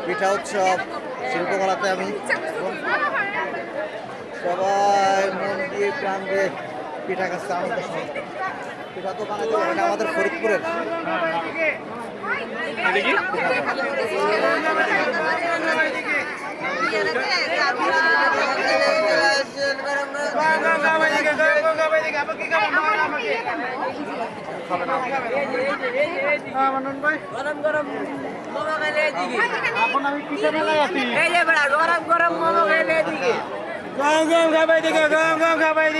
পিঠা উৎসব শিল্পকলাতে আমি সবাই মন দিয়ে প্রাণ দিয়ে পিঠা খাচ্ছে আনন্দ সহ। পিঠা তো বানাতে পারে না আমাদের ফরিদপুরের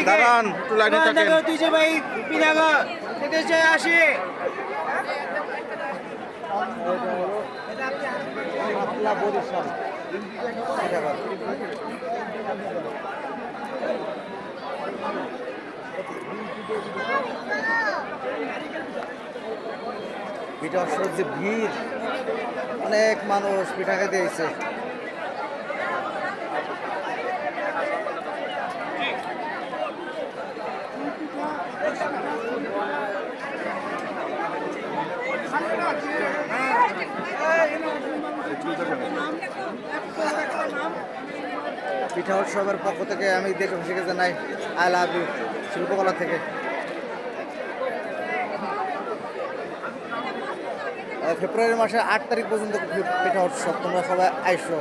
দাঁড়ান একটু লাইনে থাকেন। পাতলা বরিশাল পিঠা খাচ্ছে। পিঠা উৎসবের যে ভিড়, অনেক মানুষ পিঠা খেতে এসেছে। পিঠা উৎসবের পক্ষ থেকে আমি দেশবাসীকে জানাই আই লাভ ইউ শিল্পকলা থেকে। ফেব্রুয়ারি মাসের 8 তারিখ পর্যন্ত পিঠা উৎসব, তোমরা সবাই আইসো।